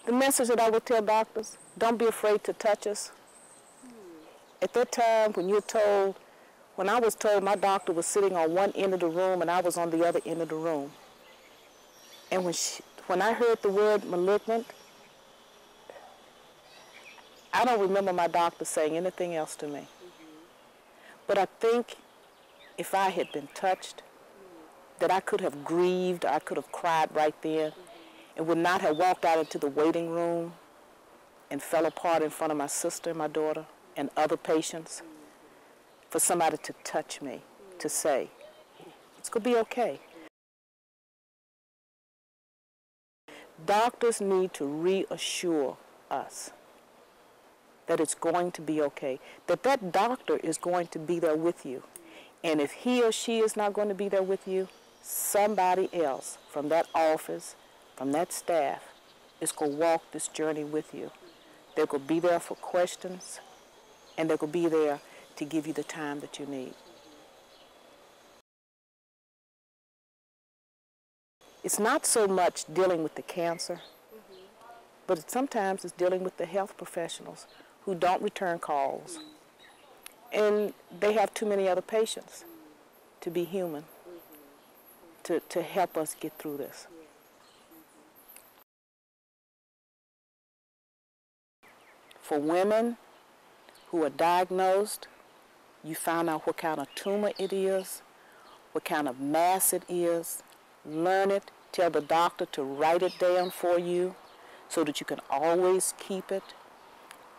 The message that I would tell doctors, don't be afraid to touch us. At that time, when I was told my doctor was sitting on one end of the room and I was on the other end of the room. And when I heard the word malignant, I don't remember my doctor saying anything else to me. But I think if I had been touched, that I could have grieved, I could have cried right there, and would not have walked out into the waiting room and fell apart in front of my sister, my daughter, and other patients, for somebody to touch me, to say, it's going to be okay. Doctors need to reassure us that it's going to be okay, that that doctor is going to be there with you. And if he or she is not going to be there with you, somebody else from that office, from that staff, is going to walk this journey with you. They're going to be there for questions, and they're going to be there to give you the time that you need. It's not so much dealing with the cancer, but sometimes it's dealing with the health professionals who don't return calls. And they have too many other patients to be human, to help us get through this. For women who are diagnosed, you find out what kind of tumor it is, what kind of mass it is, learn it, tell the doctor to write it down for you so that you can always keep it.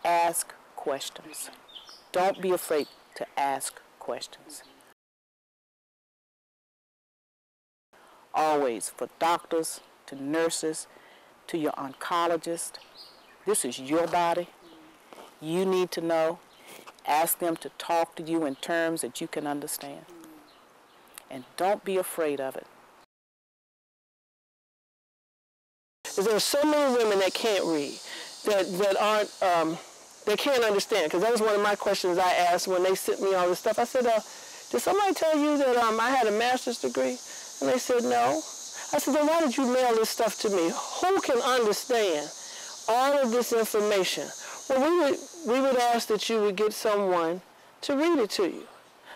Ask questions. Don't be afraid to ask questions. Always, for doctors, to nurses, to your oncologist, this is your body. You need to know. Ask them to talk to you in terms that you can understand. And don't be afraid of it. There are so many women that can't read, that can't understand, because that was one of my questions I asked when they sent me all this stuff. I said, did somebody tell you that I had a master's degree? And they said, no. I said, then why did you mail this stuff to me? Who can understand all of this information? Well, we would ask that you would get someone to read it to you.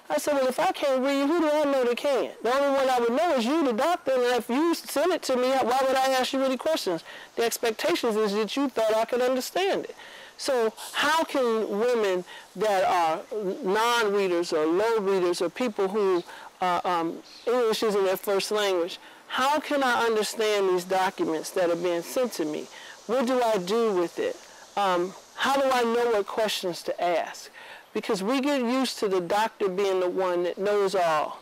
I said, well, if I can't read, who do I know that can? The only one I would know is you, the doctor, and if you sent it to me, why would I ask you any questions? The expectations is that you thought I could understand it. So how can women that are non-readers or low readers or people who English isn't their first language, how can I understand these documents that are being sent to me? What do I do with it? How do I know what questions to ask? Because we get used to the doctor being the one that knows all.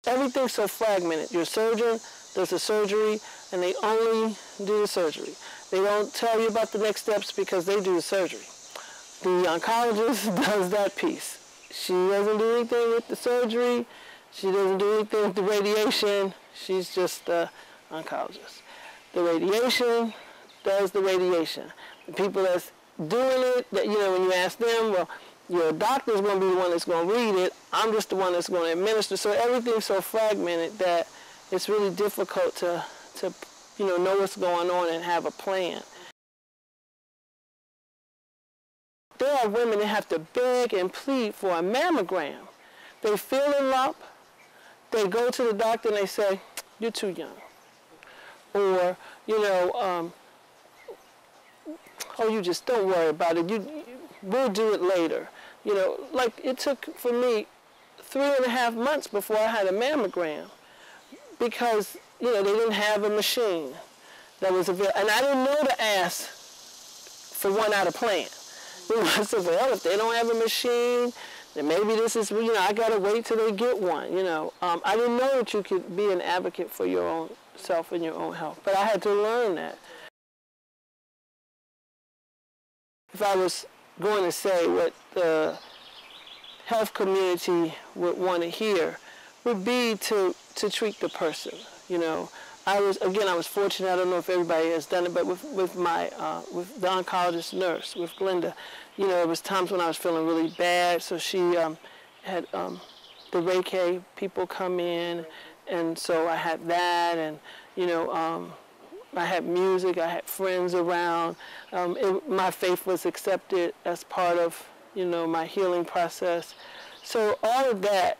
Everything's so fragmented. Your surgeon does the surgery, and they only do the surgery. They don't tell you about the next steps because they do the surgery. The oncologist does that piece. She doesn't do anything with the surgery. She doesn't do anything with the radiation. She's just the oncologist. The radiation does the radiation. The people that's doing it, that, you know, when you ask them, well, your doctor's going to be the one that's going to read it. I'm just the one that's going to administer. So everything's so fragmented that it's really difficult to know what's going on and have a plan. There are women that have to beg and plead for a mammogram. They feel a lump. They go to the doctor and they say, you're too young. Or, oh, you just don't worry about it. We'll do it later. You know, like it took for me 3.5 months before I had a mammogram because, you know, they didn't have a machine that was available. And I didn't know to ask for one out of plan. You know, I said, well, if they don't have a machine, then maybe this is, you know, I got to wait till they get one, you know. I didn't know that you could be an advocate for your own self and your own health, but I had to learn that. If I was going to say what the health community would want to hear, would be to treat the person. You know, I was fortunate. I don't know if everybody has done it, but with the oncologist nurse, with Glenda, you know, there was times when I was feeling really bad. So she had the Reiki people come in, and so I had that, and you know, I had music, I had friends around. My faith was accepted as part of, you know, my healing process. So all of that,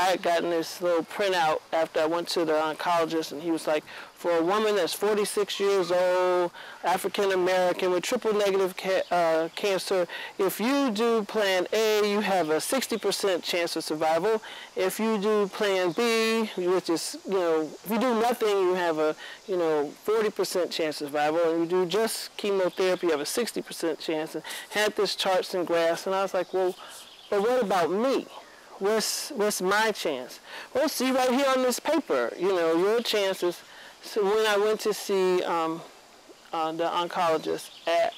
I had gotten this little printout after I went to the oncologist, and he was like, for a woman that's 46 years old, African American with triple negative cancer, if you do Plan A, you have a 60% chance of survival. If you do Plan B, which is, you know, if you do nothing, you have a, you know, 40% chance of survival. And you do just chemotherapy, you have a 60% chance. And had this charts and graphs, and I was like, well, but what about me? What's my chance? Well, see right here on this paper, you know, your chances. So when I went to see the oncologist at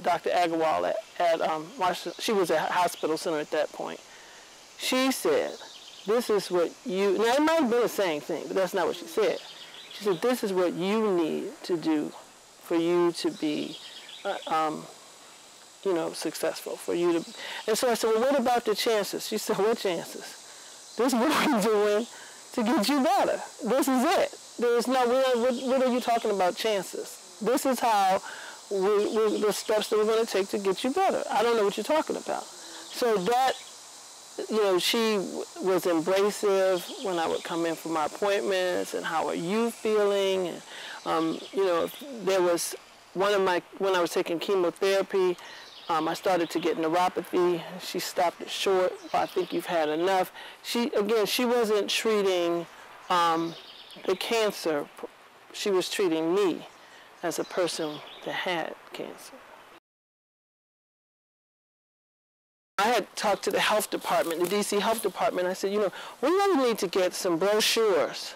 Dr. Agarwal at Washington, she was at Hospital Center at that point. She said, this is what you, now it might have been the same thing, but that's not what she said. She said, this is what you need to do for you to be you know, successful, for you to, and so I said, well, what about the chances? She said, what chances? This is what we're doing to get you better. This is it. There's no, what are you talking about chances? This is how the steps that we're going to take to get you better. I don't know what you're talking about. So that, you know, she was embracive when I would come in for my appointments, and how are you feeling? And, you know, there was one of my, when I was taking chemotherapy, I started to get neuropathy. She stopped it short. I think you've had enough. She wasn't treating the cancer. She was treating me as a person that had cancer. I had talked to the health department, the DC health department. I said, you know, we really need to get some brochures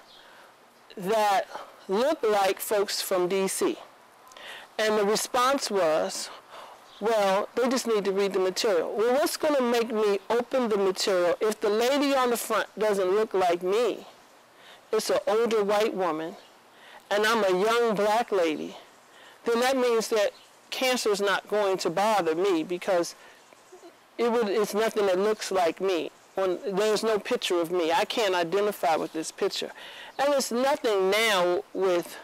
that look like folks from DC. And the response was, well, they just need to read the material. Well, what's going to make me open the material if the lady on the front doesn't look like me? It's an older white woman, and I'm a young black lady. Then that means that cancer is not going to bother me, because it's nothing that looks like me. There's no picture of me. I can't identify with this picture. And it's nothing now with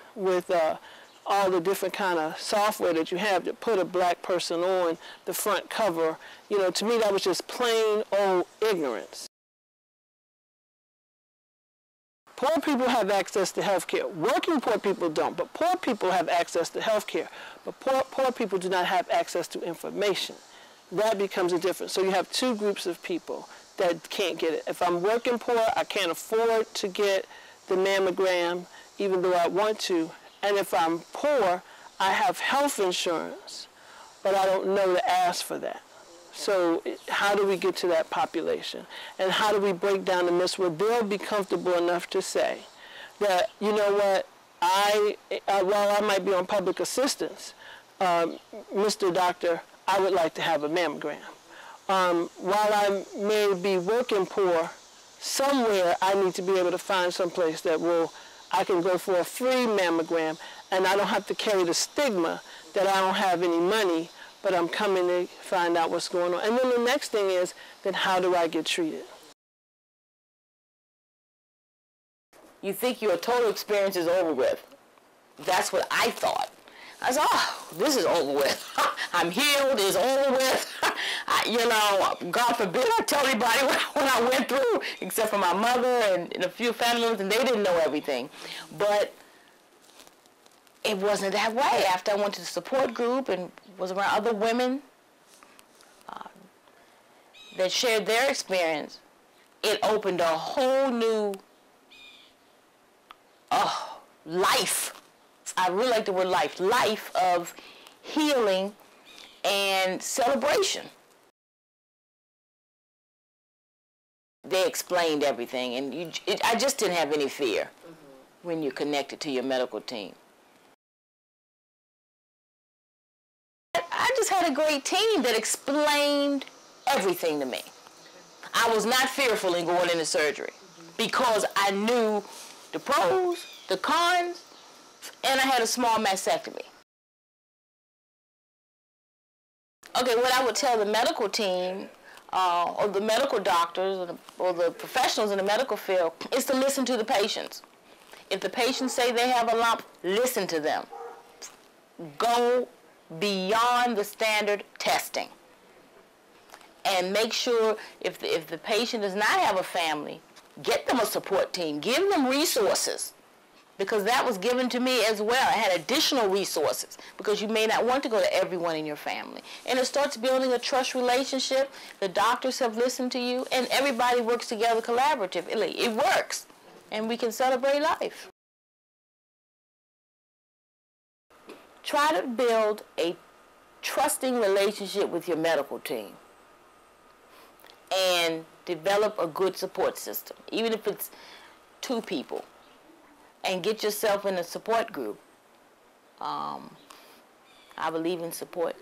all the different kind of software that you have to put a black person on the front cover. You know, to me that was just plain old ignorance. Poor people have access to health care. Working poor people don't, but poor people have access to health care. But poor people do not have access to information. That becomes a difference. So you have two groups of people that can't get it. If I'm working poor, I can't afford to get the mammogram, even though I want to. And if I'm poor, I have health insurance, but I don't know to ask for that. So how do we get to that population? And how do we break down the myths where they'll be comfortable enough to say that, you know what, while I might be on public assistance, Mr. Doctor, I would like to have a mammogram. While I may be working poor, somewhere I need to be able to find someplace that I can go for a free mammogram, and I don't have to carry the stigma that I don't have any money, but I'm coming to find out what's going on. And then the next thing is, then how do I get treated? You think your total experience is over with. That's what I thought. I said, oh, this is over with. I'm healed, it's over with. You know, God forbid I tell anybody what I went through, except for my mother and a few family members, and they didn't know everything. But it wasn't that way. After I went to the support group and was around other women that shared their experience, it opened a whole new life. I really like the word life of healing and celebration. They explained everything, and I just didn't have any fear when you're connected to your medical team. I just had a great team that explained everything to me. I was not fearful in going into surgery because I knew the pros, the cons, and I had a small mastectomy. Okay, what I would tell the medical team, or the medical doctors or the professionals in the medical field is to listen to the patients. If the patients say they have a lump, listen to them. Go beyond the standard testing. And make sure if the patient does not have a family, get them a support team. Give them resources. Because that was given to me as well. I had additional resources because you may not want to go to everyone in your family. And it starts building a trust relationship. The doctors have listened to you, and everybody works together collaboratively. It works, and we can celebrate life. Try to build a trusting relationship with your medical team and develop a good support system, even if it's 2 people. And get yourself in a support group. I believe in support.